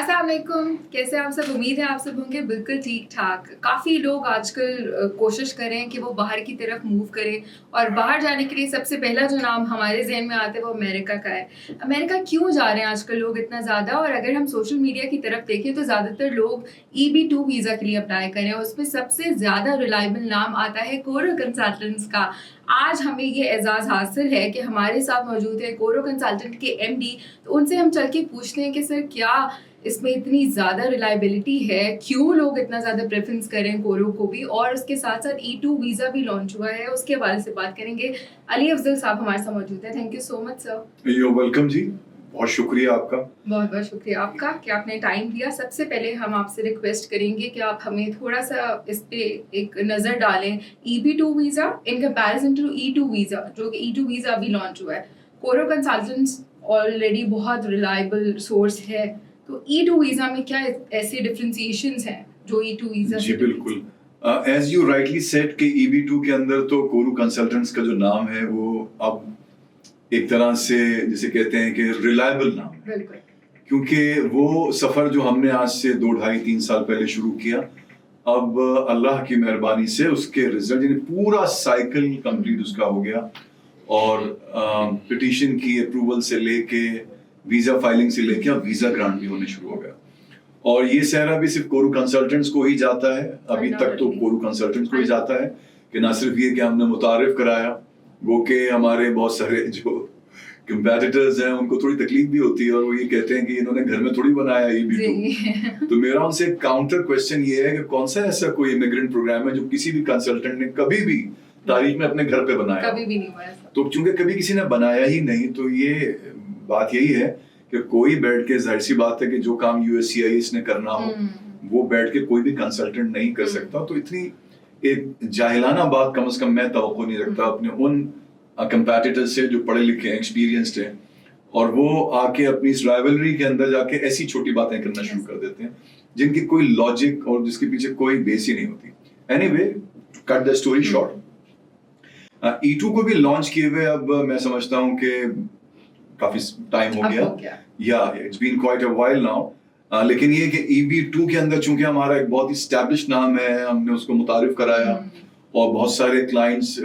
अस्सलाम वालेकुम, कैसे आप सब? उम्मीद है आप सब होंगे बिल्कुल ठीक ठाक। काफ़ी लोग आजकल कोशिश कर रहे हैं कि वो बाहर की तरफ मूव करें, और बाहर जाने के लिए सबसे पहला जो नाम हमारे जहन में आता है वो अमेरिका का है। अमेरिका क्यों जा रहे हैं आजकल लोग इतना ज़्यादा? और अगर हम सोशल मीडिया की तरफ देखें तो ज़्यादातर लोग EB2 वीज़ा के लिए अप्लाई कर रहे हैं। उसमें सबसे ज़्यादा रिलायबल नाम आता है कोरो कंसल्टेंट्स का। आज हमें ये एजाज़ हासिल है कि हमारे साथ मौजूद है कोरो कंसल्टेंट के MD। तो उनसे हम चल के पूछते हैं कि सर क्या इसमें इतनी ज़्यादा रिलायबिलिटी है, क्यों लोग इतना ज़्यादा प्रेफरेंस करें कोरो को भी, और उसके साथ साथ E2 वीज़ा भी लॉन्च हुआ है, उसके बारे से बात करेंगे। अली अफजल साहब हमारे साथ मौजूद है। Thank you so much sir. You welcome जी, बहुत शुक्रिया आपका। बहुत बहुत शुक्रिया आपका कि आपने टाइम दिया। सबसे पहले हम आपसे रिक्वेस्ट करेंगे कि आप हमें थोड़ा सा इस पे एक नज़र डालें। EB2 visa in comparison to E2 visa, जो कि E2 वीज़ा अभी लॉन्च हुआ है। कोरो कंसल्टेंट्स ऑलरेडी बहुत रिलायबल सोर्स है, तो E2 वीज़ा में क्या ऐसे डिफरेंशिएशंस हैं जो E2 वीज़ा? जी बिल्कुल, एज यू राइटली सेड कि EB2 के अंदर तो कोरो कंसल्टेंट्स का जो नाम है वो अब एक तरह से जिसे कहते हैं कि रिलायबल नाम है, बिल्कुल, क्योंकि वो सफ़र जो हमने आज से 2, 2.5, 3 साल पहले शुरू किया, अब अल्लाह की मेहरबानी से उसके रिजल्ट यानी पूरा साइकिल कंप्लीट उसका हो गया, और पिटीशन की अप्रूवल से लेके वीज़ा फाइलिंग से लेके अब वीज़ा ग्रांट भी होने शुरू हो गया। और ये सहरा भी सिर्फ कोरो कंसल्टेंट्स को ही जाता है, अभी तक तो कोरो कंसल्टेंट्स को ही जाता है, कि ना सिर्फ ये कि हमने मुतारिफ कराया, वो कि हमारे बहुत सारे जो कंपेटिटर्स हैं उनको थोड़ी तकलीफ भी होती है, और वो ये कहते हैं कि इन्होंने घर में थोड़ी बनाया EB2। तो मेरा उनसे काउंटर क्वेश्चन ये है कि कौन सा ऐसा कोई इमिग्रेंट प्रोग्राम है जो किसी भी कंसल्टेंट ने कभी भी तारीख में अपने घर पे बनाया? कभी भी नहीं हुआ ऐसा। तो चूंकि कभी किसी ने बनाया ही नहीं, तो ये बात यही है कि कोई बैठ के, जाहिर सी बात है कि जो काम USCIS ने करना हो वो बैठ के कोई भी कंसल्टेंट नहीं कर सकता। तो इतनी एक जाहिलाना बात कम से कम मैं तवक्को नहीं रखता अपने उन कंपेटिटर्स से जो पढ़े लिखे एक्सपीरियंस्ड हैं, और वो आके अपनी इस राइवलरी के अंदर जाके ऐसी छोटी बातें करना शुरू कर देते हैं जिनकी कोई लॉजिक और जिसके पीछे कोई बेस ही नहीं होती। Anyway, cut the story short, E2 को भी लॉन्च किए हुए अब मैं समझता हूँ कि काफी टाइम हो गया, या it's been quite a while now. लेकिन ये कि EB2 के अंदर चूंकि हमारा एक बहुत ही एस्टैब्लिश्ड नाम है, हमने उसको मुतारिफ कराया, और बहुत सारे क्लाइंट्स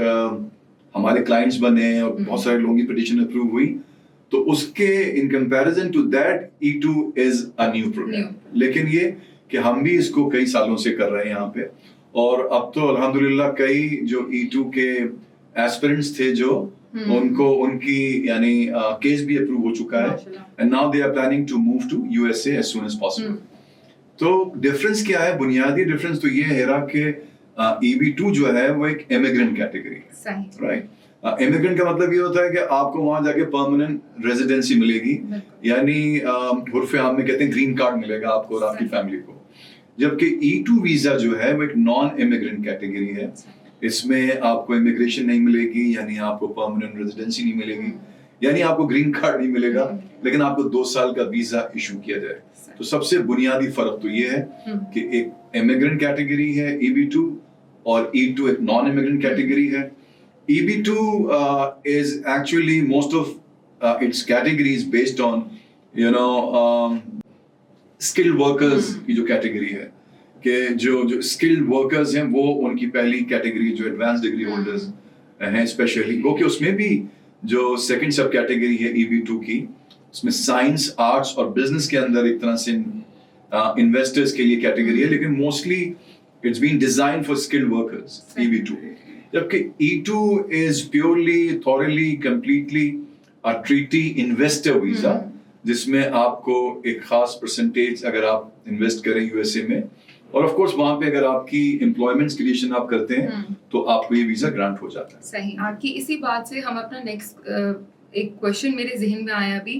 हमारे क्लाइंट्स बने, और बहुत सारे लोगों की पिटीशन अप्रूव हुई, तो उसके in comparison to that E2 is a new program. लेकिन ये कि हम भी इसको कई सालों से कर रहे हैं यहाँ पे, और अब तो अल्हम्दुलिल्लाह कई जो E2 के एस्पिरेंट्स थे जो उनको उनकी यानी केस भी अप्रूव हो चुका है, and now they are planning to move to USA as soon as possible। तो डिफरेंस क्या है? बुनियादी डिफरेंस तो ये है कि EB2 जो है वो एक इमिग्रेंट कैटेगरी है, राइट। इमिग्रेंट का मतलब ये होता है कि आपको वहां जाके परमानेंट रेजिडेंसी मिलेगी, यानी उर्फ आम में कहते हैं ग्रीन कार्ड मिलेगा आपको और आपकी फैमिली को। जबकि E2 वीजा जो है वो एक नॉन इमिग्रेंट कैटेगरी है, इसमें आपको इमिग्रेशन नहीं मिलेगी, यानी आपको परमानेंट रेजिडेंसी नहीं मिलेगी, यानी आपको ग्रीन कार्ड नहीं मिलेगा, लेकिन आपको 2 साल का वीजा इशू किया जाए। तो सबसे बुनियादी फर्क तो ये है कि एक इमिग्रेंट कैटेगरी है EB2, और E2 एक नॉन इमिग्रेंट कैटेगरी है। EB2 is actually most of its categories based on skilled workers की जो कैटेगरी है, कि जो स्किल्ड वर्कर्स हैं वो उनकी पहली कैटेगरी जो एडवांस डिग्री होल्डर्स हैं स्पेशली, वो कि उसमें भी जो सेकंड सब कैटेगरी है EB2 की, उसमें साइंस, आर्ट्स और बिजनेस के अंदर एक तरह से इन्वेस्टर्स के लिए कैटेगरी है, लेकिन mostly it's been design for skilled workers EB2। जबकि E2 is purely thoroughly completely a treaty investor visa, जिसमें आपको एक खास परसेंटेज अगर आप इन्वेस्ट करें USA में, और ऑफ कोर्स वहां पे अगर आपकी एम्प्लॉयमेंट क्रिएशन आप करते हैं तो आपको ये वीजा ग्रांट हो जाता है। सही, आपकी इसी बात से हम अपना नेक्स्ट एक क्वेश्चन मेरे जहन में आया अभी।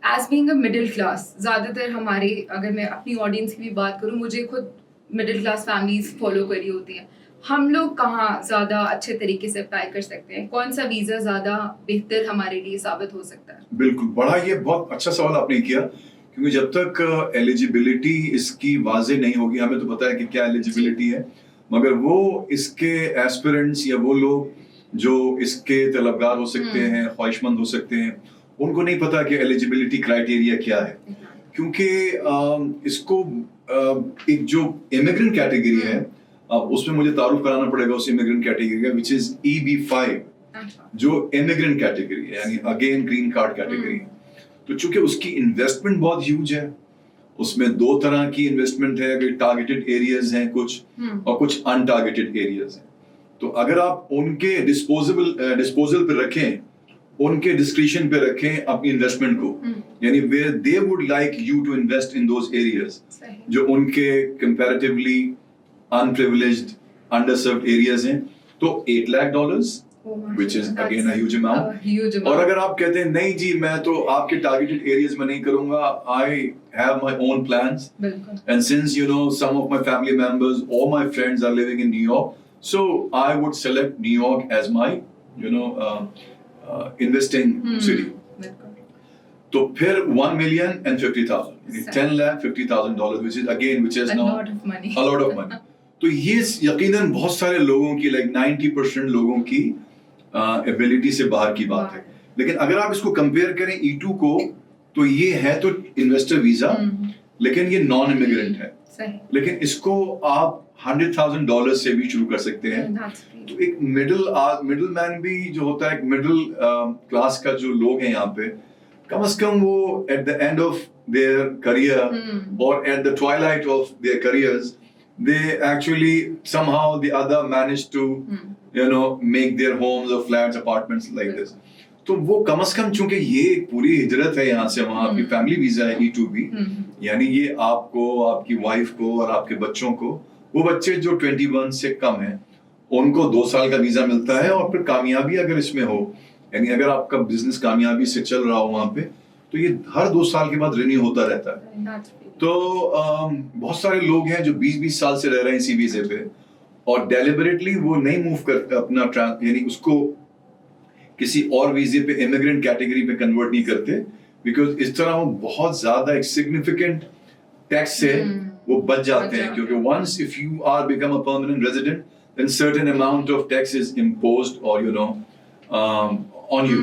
As being a middle class, ज़्यादातर हमारे, अगर मैं अपनी ऑडियंस की भी बात करूँ, मुझे खुद मिडिल क्लास फैमिलीज फॉलो करी होती हैं, हम लोग कहाँ ज़्यादा अच्छे तरीके से अप्लाई कर सकते हैं? कौन सा वीज़ा ज़्यादा बेहतर हमारे लिए साबित हो सकता है? बिल्कुल, बड़ा ये बहुत अच्छा सवाल आपने किया, क्योंकि जब तक एलिजिबिलिटी इसकी वाज़ेह नहीं होगी, हमें तो पता है कि क्या एलिजिबिलिटी है, मगर वो इसके एस्पिरेंट्स या वो लोग जो इसके तलबगार हो सकते हैं, ख्वाहिशमंद हो सकते हैं, उनको नहीं पता कि एलिजिबिलिटी क्राइटेरिया क्या है। क्योंकि इसको एक जो इमिग्रेंट कैटेगरी है उसमें मुझे तारुफ कराना पड़ेगा उस इमिग्रेंट कैटेगरी का, विच इज EB5, जो इमिग्रेंट कैटेगरी है, यानी अगेन ग्रीन कार्ड कैटेगरी। तो चूंकि उसकी इन्वेस्टमेंट बहुत ह्यूज है, उसमें दो तरह की इन्वेस्टमेंट है, टारगेटेड एरियाज हैं कुछ और कुछ अनटारगेटेड एरियाज हैं। तो अगर आप उनके डिस्पोजल पे रखें, उनके डिस्क्रिशन पे रखें अपनी इन्वेस्टमेंट को, यानी where they would like you to invest in those areas जो उनके कंपैरेटिवली अनप्रिविलेज्ड अंडरसर्व्ड एरियाज हैं, तो $8 lakh which is again a huge amount. और अगर आप कहते हैं नहीं जी मैं तो आपके targeted areas में नहीं करूँगा, I have my own plans, and since you know some of my family members or my friends are living in New York, so I would select New York as my investing city. तो फिर $1,050,000, $10,50,000, which is now a lot of money. तो ये यकीनन बहुत सारे लोगों की, like 90% लोगों की एबिलिटी से बाहर की बात है। लेकिन अगर आप इसको कंपेयर करें E2 को, तो ये है तो इन्वेस्टर वीजा, लेकिन ये नॉन इमिग्रेंट है, लेकिन इसको आप $100,000 से भी शुरू कर सकते हैं। तो एक मिडिल मैन भी जो होता है, एक मिडिल क्लास का जो लोग हैं यहाँ पे, कम से कम वो at the end of their career और at the twilight of their careers, they actually somehow the other managed to make their homes or flats, apartments like this. तो वो कम से कम, चूंकि ये पूरी हिजरत है यहाँ से वहाँ, आपकी फैमिली वीजा है E2B, यानी ये आपको, आपकी वाइफ को और आपके बच्चों को, वो बच्चे जो 21 से कम हैं उनको 2 साल का वीजा मिलता है। और फिर कामयाबी अगर इसमें हो, यानी अगर आपका बिजनेस कामयाबी से चल रहा हो वहाँ पे, तो ये हर 2 साल के बाद रिन्यू होता रहता है। तो बहुत सारे लोग हैं जो 20-20 साल से रह रहे हैं इसी वीजे पे, और डेलिबरेटली वो नहीं मूव करते अपना यानी उसको किसी और वीजे पे, इमिग्रेंट कैटेगरी पे कन्वर्ट नहीं करते, बिकॉज इस तरह वो बहुत ज्यादा एक सिग्निफिकेंट टैक्स से वो बच जाते हैं। क्योंकि once if you are become a permanent resident, then certain amount of tax is imposed और ऑन यू।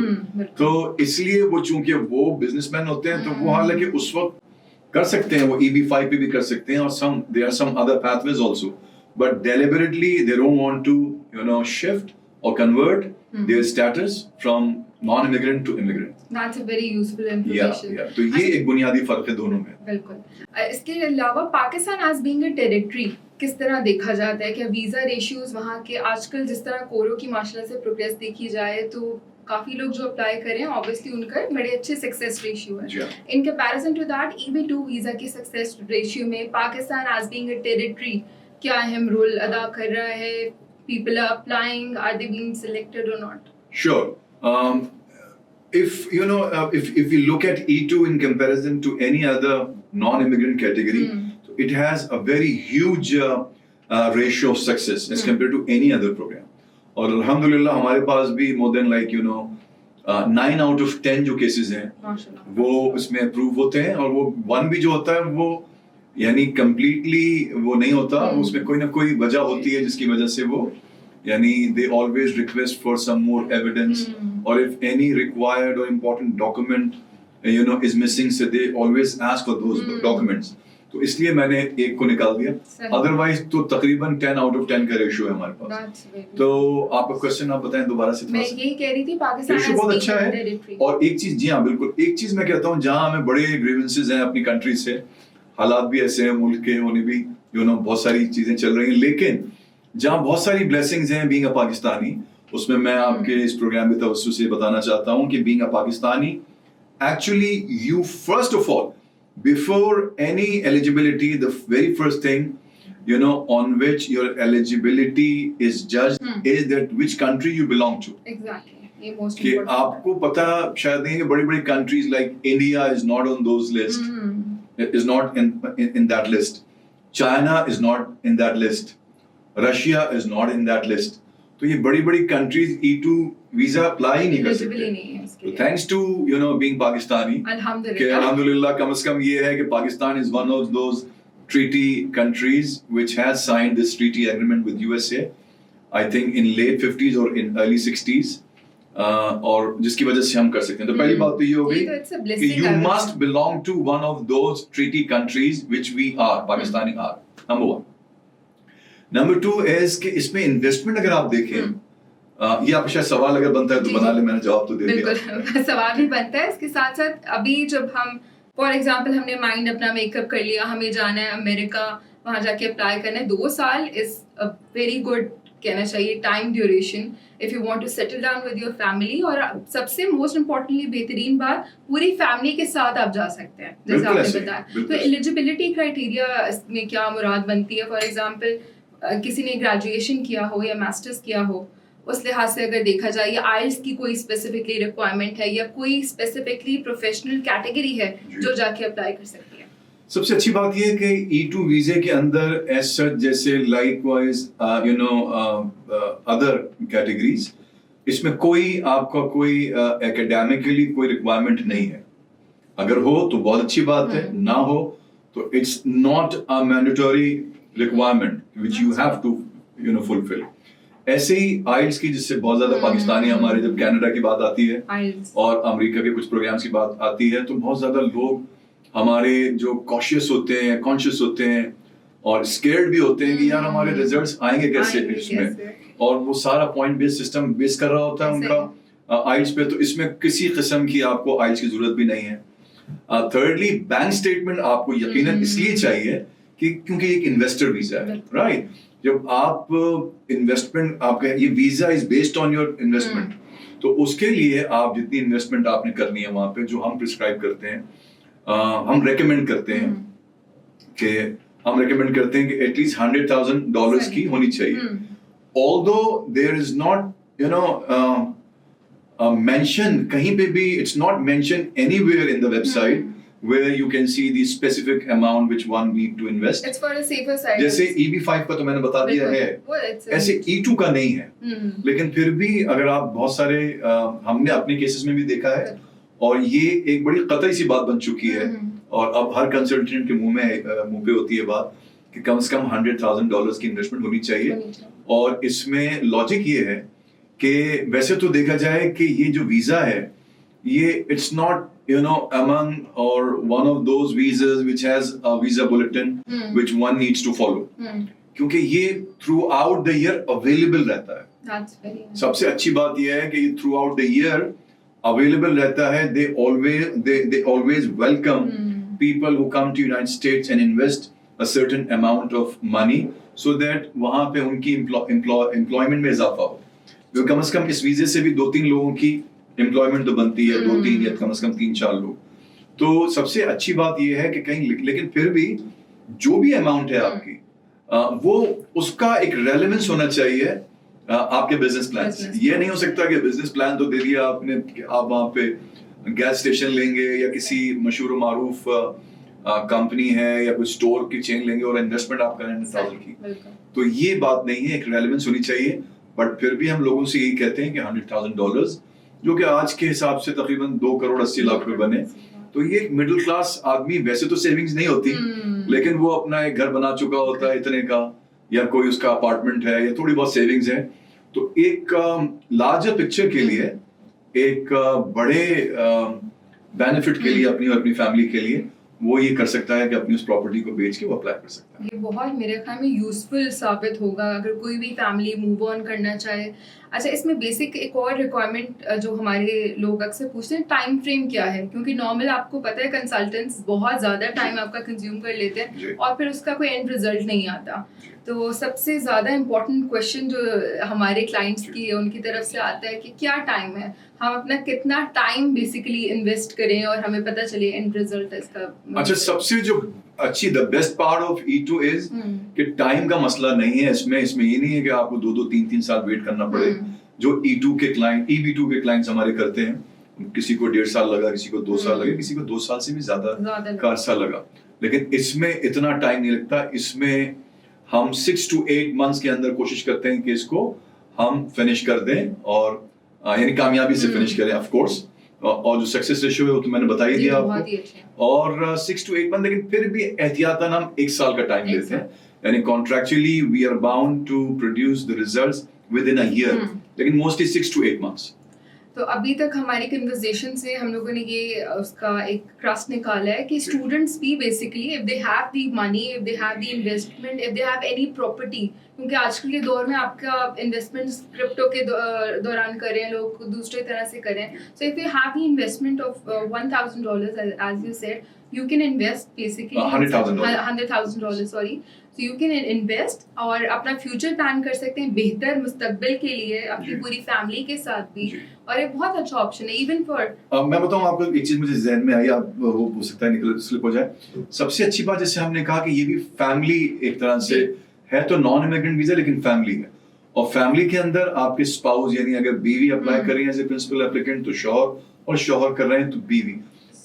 तो इसलिए वो, चूंकि वो बिजनेसमैन होते हैं, तो वो हालांकि उस वक्त कर सकते हैं, वो EB5 पे भी कर सकते हैं, और there are some other pathways also, but deliberately they don't want to shift or convert their status from non-immigrant to immigrant. That's a very useful information. तो ये एक बुनियादी फर्क है दोनों में। बिल्कुल। इसके अलावा Pakistan as being a territory किस तरह देखा जाता है? क्या वीजा रेशियोज वहाँ के आजकल जिस तरह कोरो की माशाल्लाह से प्रोग्रेस देखी जाए, तो काफी लोग जो अप्लाई करें ऑब्वियसली उनका बड़े अच्छे सक्सेस रेशियो है। In comparison to that, EB2 visa की सक्सेस रेशियो में Pakistan as being a territory क्या अहम रोल अदा कर रहा है? People are applying, are they being selected or not? Sure. if we look at E2 in comparison to any other non-immigrant category, so it has a very huge ratio of success as compared to any other program. और अल्हम्दुलिल्लाह हमारे पास भी more than 9 out of 10 जो cases हैं वो इसमें approve होते हैं, और वो 1 भी जो होता है वो यानी completely वो नहीं होता, उसमें कोई ना कोई वजह होती है जिसकी वजह से वो, यानी they always request for some more evidence, or if any required or important document is missing, so they always ask for those documents. तो इसलिए मैंने एक को निकाल दिया, अदरवाइज तो तकरीबन 10 out of 10 का रेशियो है हमारे पास। तो आपका क्वेश्चन आप बताएं दोबारा से। मैं यही कह रही थी, पाकिस्तान रेशियो बहुत अच्छा है। और एक चीज, जी हाँ बिल्कुल, एक चीज मैं कहता हूँ, जहाँ हमें बड़े ग्रीवेंसेस हैं अपनी कंट्री से, हालात भी ऐसे हैं, मुल्क के होने भी बहुत सारी चीजें चल रही हैं, लेकिन जहाँ बहुत सारी ब्लेसिंग्स हैं बीइंग अ पाकिस्तानी, उसमें मैं आपके इस प्रोग्राम के तवज्जो से बताना चाहता हूँ कि being a Pakistani, actually you first of all, before any eligibility, the very first thing on which your eligibility is judged is that which country you belong to. Exactly. ये most कि important आपको पता शायद नहीं है, बड़ी बड़ी countries like India is not on those list, is not in that list. China is not in that list. Russia is not in that list. तो ये बड़ी बड़ी countries E2 वीजा अप्लाई नहीं कर सकते। थैंक्स टू बीइंग पाकिस्तानी, अल्हम्दुलिल्लाह कम से कम ये है कि Pakistan is one of those treaty countries which has signed this treaty agreement with USA, I think in late 50s or in early 60s, और जिसकी वजह से हम कर सकते हैं। तो पहली बात तो ये हो गई कि you must belong to one of those treaty countries which we are, Pakistani are, number one. Number two is कि इसमें इन्वेस्टमेंट अगर आप देखें, ये आप शायद सवाल अगर बनता है तो बना ले, मैंने जवाब तो दे दिया। बिल्कुल सवाल भी बनता है। इसके साथ साथ अभी जब हम फॉर एग्जांपल हमने माइंड अपना मेकअप कर लिया, हमें जाना है अमेरिका, वहाँ जाके अप्लाई करना है, 2 साल इज अ वेरी गुड कहना चाहिए time duration if you want to settle down with your family. और सबसे मोस्ट इम्पोर्टेंटली बेहतरीन बात, पूरी फैमिली के साथ आप जा सकते हैं जैसे आपने बताया। तो एलिजिबिलिटी क्राइटेरिया में क्या मुराद बनती है? फॉर एग्जांपल किसी ने ग्रेजुएशन किया हो या मास्टर्स किया हो, उस लिहाज से अगर देखा जाए, या आइल्स की कोई स्पेसिफिकली रिक्वायरमेंट है या कोई स्पेसिफिकली प्रोफेशनल कैटेगरी है जो जाके अप्लाई कर सकती है? सबसे अच्छी बात यह है कि E2 वीजे के अंदर एज सच जैसे लाइकवाइज अदर कैटेगरीज, इसमें कोई आपका कोई एकेडमिकली कोई रिक्वायरमेंट नहीं है। अगर हो तो बहुत अच्छी बात है, ना हो तो it's not a mandatory requirement which you have to fulfil. ऐसे ही आइल्स की, जिससे बहुत ज्यादा पाकिस्तानी हमारे जब कनाडा की बात आती है और अमेरिका के कुछ प्रोग्राम्स की बात आती है तो बहुत ज्यादा लोग हमारे जो कॉशियस होते हैं, कॉन्शियस होते हैं और स्केर्ड भी होते हैं कि यार हमारे रिजल्ट्स आएंगे कैसे इसमें, और वो सारा पॉइंट बेस्ड सिस्टम बेस कर रहा होता है उनका आइल्स पे। तो इसमें किसी किस्म की आपको आइल्स की जरूरत भी नहीं है। थर्डली, बैंक स्टेटमेंट आपको यकीनन इसलिए चाहिए कि क्योंकि एक इन्वेस्टर वीजा है, राइट? जब आप इन्वेस्टमेंट आपका ये visa is based on your investment, तो उसके लिए आप जितनी इन्वेस्टमेंट आपने करनी है वहां पे, जो हम प्रिस्क्राइब करते हैं, हम रेकमेंड करते हैं कि एटलीस्ट $100,000 की होनी चाहिए। Although there is not mention कहीं पे भी, it's not mention anywhere in the website where you can see the specific amount which one need to invest. It's for a safer side. जैसे EB5 का तो मैंने बता दिया है, ऐसे E2 का नहीं है। लेकिन फिर भी अगर आप बहुत सारे हमने अपने केसेस में भी देखा है, और ये एक बड़ी कतई सी बात बन चुकी है, और अब हर कंसल्टेंट के मुंह पे होती है बात कि कम से कम $100,000 की इन्वेस्टमेंट होनी चाहिए। और इसमें लॉजिक ये है कि वैसे तो देखा जाए कि ये जो वीजा है, ये it's not among or one of those visas which has a visa bulletin which one needs to follow, क्योंकि ये throughout the year available रहता है। That's very nice. सबसे अच्छी बात ये है कि ये throughout the year available रहता है। they always welcome people who come to United States and invest a certain amount of money so that वहाँ पे उनकी employment में इजाफा हो। तो कम से कम इस वीजे से भी 2-3 लोगों की एम्प्लॉयमेंट तो बनती है, 2-3 या कम से कम 3-4 लोग। तो सबसे अच्छी बात यह है कि कहीं, लेकिन फिर भी जो भी अमाउंट है आपकी, वो उसका एक रेलेवेंस होना चाहिए आपके बिजनेस प्लान से। ये नहीं हो सकता कि बिजनेस प्लान तो दे दिया आपने, आप वहाँ पे गैस स्टेशन लेंगे या किसी मशहूर मारूफ कंपनी है या कोई स्टोर की चेन लेंगे और इन्वेस्टमेंट आप करें 100,000 की, तो ये बात नहीं है। एक रेलेवेंस होनी चाहिए। बट फिर भी हम लोगों से यही कहते हैं कि $100,000, जो कि आज के हिसाब से तकरीबन 2,80,00,000 बने, तो ये एक मिडिल क्लास आदमी, वैसे तो सेविंग्स नहीं होती, लेकिन वो अपना एक घर बना चुका होता है इतने का, या कोई उसका अपार्टमेंट है, या थोड़ी बहुत सेविंग्स है, तो एक लार्जर पिक्चर के लिए, एक बड़े बेनिफिट के लिए अपनी और अपनी फैमिली के लिए, वो ये कर सकता है कि अपनी उस प्रॉपर्टी को बेच के वो अप्लाई कर सकता है। ये बहुत मेरे ख्याल में यूजफुल साबित होगा अगर कोई भी फैमिली मूव ऑन करना चाहे। अच्छा, इसमें बेसिक एक और रिक्वायरमेंट जो हमारे लोग अक्सर पूछते हैं, टाइम फ्रेम क्या है? क्योंकि नॉर्मल आपको पता है कंसल्टेंट्स बहुत ज़्यादा टाइम आपका कंज्यूम कर लेते हैं और फिर उसका कोई एंड रिजल्ट नहीं आता। तो सबसे ज़्यादा इम्पोर्टेंट क्वेश्चन जो हमारे क्लाइंट्स की उनकी तरफ से आता है कि क्या टाइम है, हम अपना कितना टाइम बेसिकली इन्वेस्ट करें और हमें पता चले एंड रिजल्ट इसका। अच्छा, सबसे जो अच्छी the best part of E2 is कि टाइम का मसला नहीं है इसमें ये नहीं है कि आपको 2-2, 3-3 साल वेट करना पड़े। जो E2 के क्लाइंट, EB2 के क्लाइंट्स हमारे करते हैं, किसी को 1.5 साल लगा, किसी को 2 साल लगे, किसी को 2 साल से भी ज्यादा का अरसा लगा, लेकिन इसमें इतना टाइम नहीं लगता। इसमें हम 6 to 8 months के अंदर कोशिश करते हैं कि इसको हम फिनिश कर दें, और यानी कामयाबी से फिनिश करें ऑफ कोर्स। और जो सक्सेस रेशियो है वो तो मैंने बता ही दिया आपको, और 6 to 8 months, लेकिन फिर भी एहतियातन हम 1 साल का टाइम लेते हैं। यानी contractually we are bound to produce the results within a year, लेकिन मोस्टली 6 to 8 months। تو ابھی تک ہماری کنورزیشن سے ہم لوگوں نے یہ اس کا ایک ٹرسٹ نکالا ہے کہ اسٹوڈنٹس بھی basically if they have the money, if they have the investment, if they have any property, کیونکہ آج کل کے دور میں آپ کا انویسٹمنٹ کرپٹو کے دوران کریں, لوگ دوسرے طرح سے کریں. So if you have the investment of $1,000 as you said, you can invest basically $100,000 sorry, so you can invest اور اپنا فیوچر پلان کر سکتے ہیں بہتر مستقبل کے لیے اپنی پوری فیملی کے ساتھ بھی, اور ایک بہت اچھا آپشن ہے ایون فار. میں بتاؤں آپ کو ایک چیز مجھے ذہن میں آئی, آپ وہ ہو سکتا ہے نکل سلپ ہو جائے. سب سے اچھی بات جیسے ہم نے کہا کہ یہ بھی فیملی ایک طرح سے ہے, تو نان امیگرنٹ ویزا لیکن فیملی ہے, اور فیملی کے اندر آپ کے اسپاؤز یعنی اگر بیوی اپلائی کر رہی ہیں ایز اے پرنسپل اپلیکینٹ تو شوہر, اور شوہر کر رہے ہیں تو بیوی,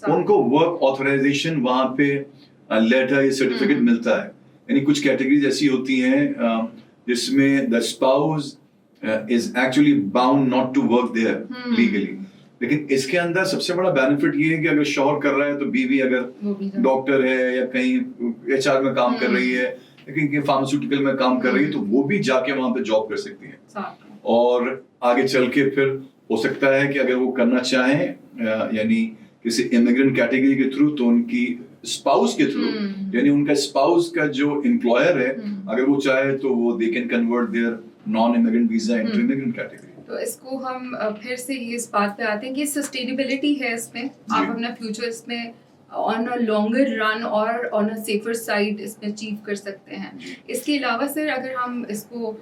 ان کو ورک آتھورائزیشن وہاں پہ لیٹر یا سرٹیفکیٹ ملتا ہے. یعنی کچھ کیٹیگریز ایسی ہوتی ہیں جس میں the spouse is actually bound not to work there legally, لیکن اس کے اندر سب سے بڑا بینیفٹ یہ ہے کہ اگر شوہر کر رہا ہے تو بیوی اگر ڈاکٹر ہے یا کہیں HR میں کام کر رہی ہے یا کہیں فارماسیوٹیکل میں کام کر رہی ہے تو وہ بھی جا کے وہاں پہ جاب کر سکتی ہیں, اور آگے چل کے پھر ہو سکتا ہے کہ اگر وہ کرنا چاہیں یعنی کسی امیگرنٹ کیٹیگری کے تھرو تو ان کی اسپاؤس کے تھرو, یعنی ان کا اسپاؤس کا جو امپلائر ہے اگر وہ چاہے تو وہ they can convert their non immigrant visa into immigrant category. تو اس کو ہم پھر سے یہ اس بات پہ آتے ہیں کہ سسٹینیبلٹی ہے اس میں, آپ اپنا فیوچر اس میں آن اے لانگر رن اور آن اے سیفر سائڈ اس میں اچیو کر سکتے ہیں. اس کے علاوہ سر اگر ہم اس کو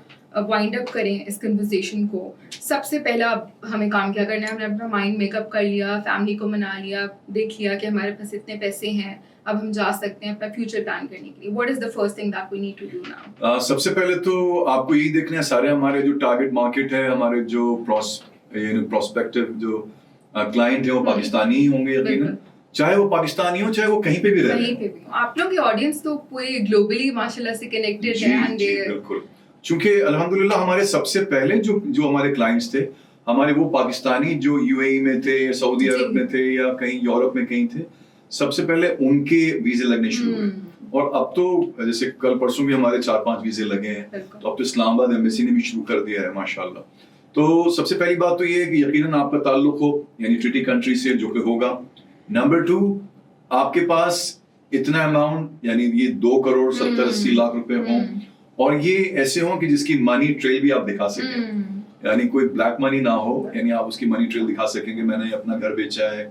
وائنڈ اپ کریں اس کنورزیشن کو, سب سے پہلا ہمیں کام کیا کرنا ہے, ہم نے اپنا مائنڈ میک اپ کر لیا, فیملی کو منا لیا, دیکھ لیا کہ ہمارے پاس اتنے پیسے ہیں, اب ہم جا سکتے ہیں اپنا فیوچر پلان کرنے کے لیے. What is the first thing that we need to do now? سب سے پہلے تو آپ کو یہی دیکھنا ہے سارے ہمارے جو ٹارگیٹ مارکیٹ ہے, ہمارے جو پراسپیکٹیو جو کلائنٹ ہے وہ پاکستانی ہی ہوں گے یقیناً, چاہے وہ پاکستانی ہو چاہے وہ کہیں پہ بھی رہے. کہیں پہ بھی آپ لوگ کی آڈینس تو پوری گلوبلی ماشاءاللہ سے کنیکٹڈ ہے. بالکل, چونکہ الحمدللہ ہمارے سب سے پہلے جو ہمارے کلائنٹس تھے ہمارے وہ پاکستانی جو UAE میں تھے یا سعودی عرب میں تھے یا کہیں یورپ میں کہیں تھے, سب سے پہلے ان کے ویزے لگنے شروع ہوئے. اور اب تو جیسے کل پرسوں بھی ہمارے 4-5 ویزے لگے ہیں, تو اب تو اسلام آباد ایمبیسی نے بھی شروع کر دیا ہے ماشاءاللہ. تو سب سے پہلی بات تو یہ ہے کہ یقیناً آپ کا تعلق ہو یعنی ٹریٹی کنٹری سے جو کہ ہوگا. نمبر 2, آپ کے پاس اتنا اماؤنٹ یعنی یہ 2.70-80 لاکھ روپے ہوں, اور یہ ایسے ہوں کہ جس کی منی ٹریل بھی آپ دکھا سکیں, یعنی کوئی بلیک منی نہ ہو, یعنی آپ اس کی منی ٹریل دکھا سکیں کہ میں نے اپنا گھر بیچا ہے,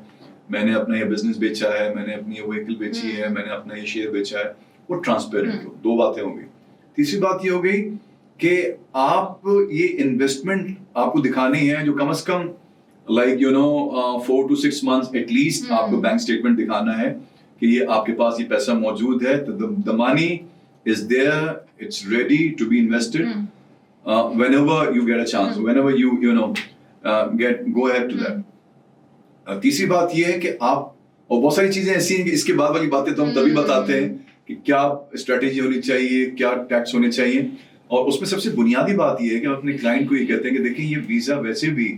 میں نے اپنا یہ بزنس بیچا ہے, میں نے اپنی یہ وہیکل بیچی ہے, میں نے اپنا یہ شیئر بیچا ہے, وہ ٹرانسپیرنٹ ہو. 2 باتیں ہوں گی. تیسری بات یہ ہو گئی کہ آپ یہ انویسٹمنٹ آپ کو دکھانی ہے جو کم از کم 4 to 6 months ایٹ لیسٹ آپ کو بینک اسٹیٹمنٹ دکھانا ہے کہ یہ آپ کے پاس یہ پیسہ موجود ہے. the money is there, it's ready to be invested whenever you get a chance, whenever you know go ahead to that. تیسری بات یہ ہے کہ آپ, اور بہت ساری چیزیں ایسی ہیں کہ اس کے بعد والی باتیں تو ہم تبھی بتاتے ہیں کہ کیا اسٹریٹجی ہونی چاہیے, کیا ٹیکس ہونے چاہیے, اور اس میں سب سے بنیادی بات یہ ہے کہ ہم اپنے کلائنٹ کو یہ کہتے ہیں کہ دیکھیں یہ ویزا ویسے بھی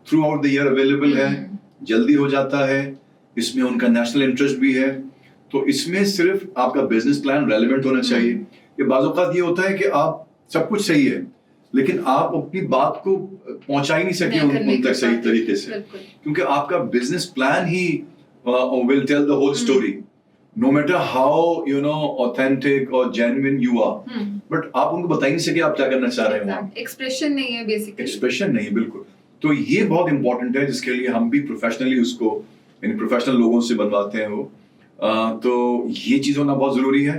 throughout the year available ہے, جلدی ہو جاتا ہے, اس میں ان کا نیشنل انٹرسٹ بھی ہے, تو اس میں صرف آپ کا بزنس پلان ریلیونٹ ہونا چاہیے. کہ بعض اوقات یہ ہوتا ہے کہ آپ سب کچھ صحیح ہے لیکن آپ اپنی بات کو پہنچا ہی نہیں سکے ان تک صحیح طریقے سے, کیونکہ آپ کا business plan he will tell the whole story, no matter how authentic or genuine you are, but آپ ان کو بتا ہی نہیں سکے آپ کیا کرنا چاہ رہے ہیں وہاں. ایکسپریشن نہیں ہے بیسیکلی, ایکسپریشن نہیں, بالکل. تو یہ بہت امپورٹنٹ ہے جس کے لیے ہم بھی پروفیشنلی اس کو یعنی پروفیشنل لوگوں سے بنواتے ہیں وہ. تو یہ چیز ہونا بہت ضروری ہے.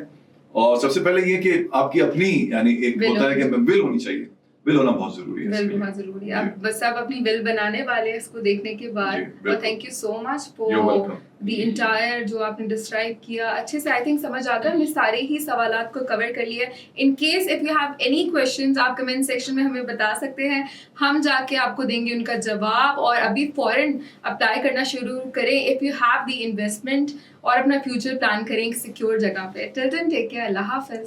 اور سب سے پہلے یہ کہ آپ کی اپنی یعنی ایک ہوتا ہے کہ ول ہونی چاہیے, ول ہونا بہت ضروری ہے. ول بہت ضروری ہے. اب بس آپ اپنی ول بنانے والے اس کو دیکھنے کے بعد. اور thank you so much for the entire جو آپ نے ڈسکرائب کیا, اچھے سے آئی تھنک سمجھ آ گیا. ہم نے سارے ہی سوالات کو کور کر لیے. In case if you have any questions آپ کمنٹ سیکشن میں ہمیں بتا سکتے ہیں, ہم جا کے آپ کو دیں گے ان کا جواب. اور ابھی فوراً اپلائی کرنا شروع کریں if you have the investment, اور اپنا فیوچر پلان کریں ایک سیکیور جگہ پہ. ٹل دین ٹیک کیئر, اللہ حافظ.